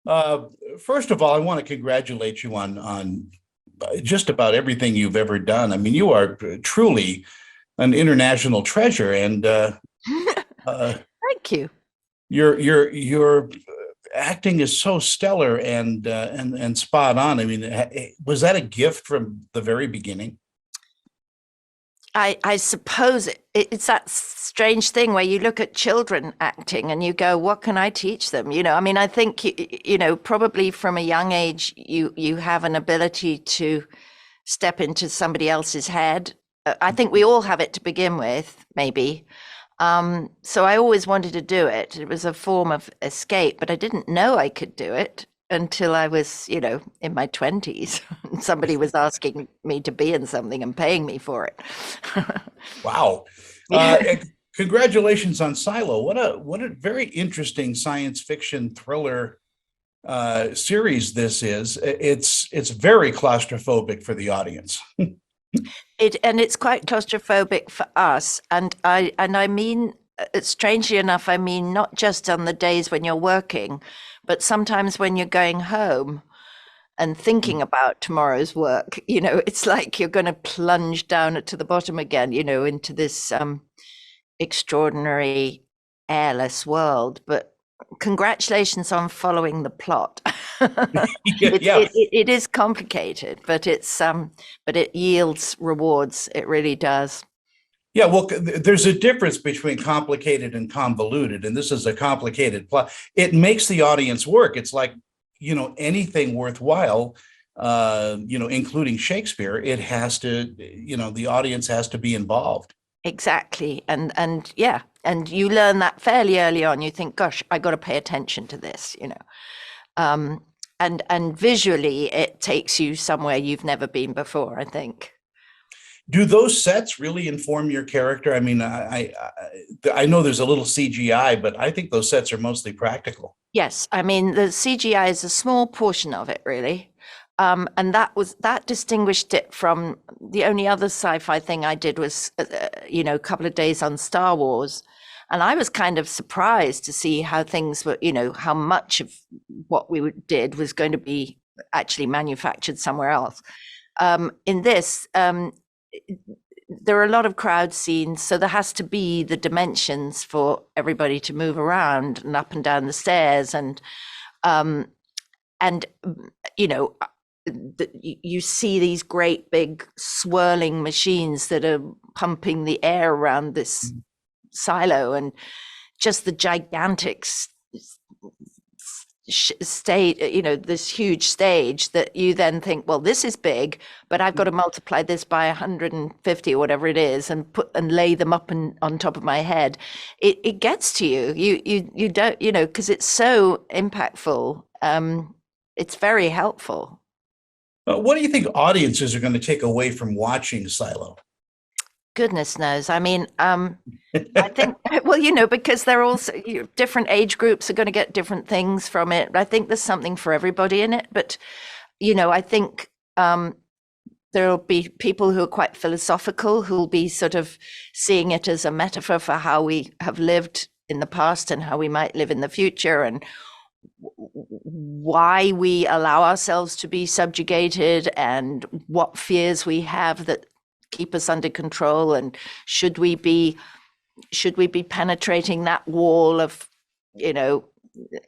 Uh, First of all, I want to congratulate you on just about everything you've ever done. I mean, you are truly an international treasure, and uh, Thank you. your acting is so stellar and spot on. I mean, was that a gift from the very beginning? I suppose it's that strange thing where you look at children acting and you go, what can I teach them? I mean, I think, probably from a young age, you have an ability to step into somebody else's head. I think we all have it to begin with, maybe. So I always wanted to do it. It was a form of escape, but I didn't know I could do it until I was, in my 20s. Somebody was asking me to be in something and paying me for it. Wow. Yeah. And congratulations on Silo. What a very interesting science fiction thriller series this is. It's very claustrophobic for the audience. It's quite claustrophobic for us, and I mean, strangely enough, I mean not just on the days when you're working, but sometimes when you're going home and thinking about tomorrow's work. It's like you're going to plunge down to the bottom again, into this extraordinary airless world. But congratulations on following the plot. Yeah, yeah. It is complicated, but but it yields rewards. It really does. Yeah, well, there's a difference between complicated and convoluted, and this is a complicated plot. It makes the audience work. It's like, anything worthwhile, including Shakespeare, it has to, the audience has to be involved. Exactly. And yeah, and you learn that fairly early on. You think, gosh, I got to pay attention to this. Um, and visually it takes you somewhere you've never been before, I think. Do those sets really inform your character? I mean, I know there's a little CGI, but I think those sets are mostly practical. Yes, I mean the CGI is a small portion of it, really. And that distinguished it from the only other sci-fi thing I did was, a couple of days on Star Wars, and I was kind of surprised to see how things were, how much of what did was going to be actually manufactured somewhere else. In this, there are a lot of crowd scenes, so there has to be the dimensions for everybody to move around and up and down the stairs, um, and you see these great big swirling machines that are pumping the air around this silo, and just the gigantic stage, this huge stage that you then think, well, this is big, but I've got to multiply this by 150 or whatever it is and lay them up on top of my head. It gets to you. You don't, because it's so impactful. It's very helpful. What do you think audiences are going to take away from watching Silo? Goodness knows. I mean, I think, well, because they're also different age groups are going to get different things from it. I think there's something for everybody in it. But, I think there'll be people who are quite philosophical, who'll be sort of seeing it as a metaphor for how we have lived in the past and how we might live in the future, and why we allow ourselves to be subjugated, and what fears we have that keep us under control, and should we be penetrating that wall of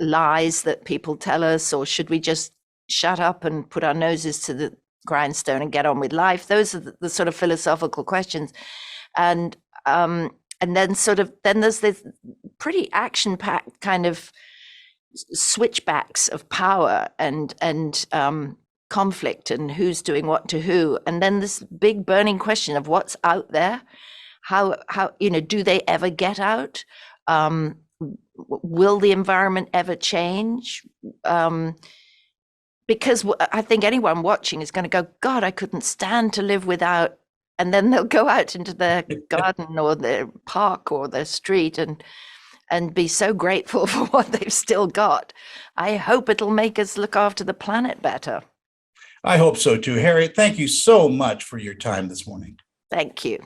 lies that people tell us, or should we just shut up and put our noses to the grindstone and get on with life? Those are the sort of philosophical questions. And then there's this pretty action-packed kind of switchbacks of power and conflict, and who's doing what to who, and then this big burning question of what's out there. How do they ever get out? Will the environment ever change? Because I think anyone watching is going to go, God, I couldn't stand to live without. And then they'll go out into their garden or their park or their street and be so grateful for what they've still got. I hope it'll make us look after the planet better. I hope so too. Harriet, thank you so much for your time this morning. Thank you.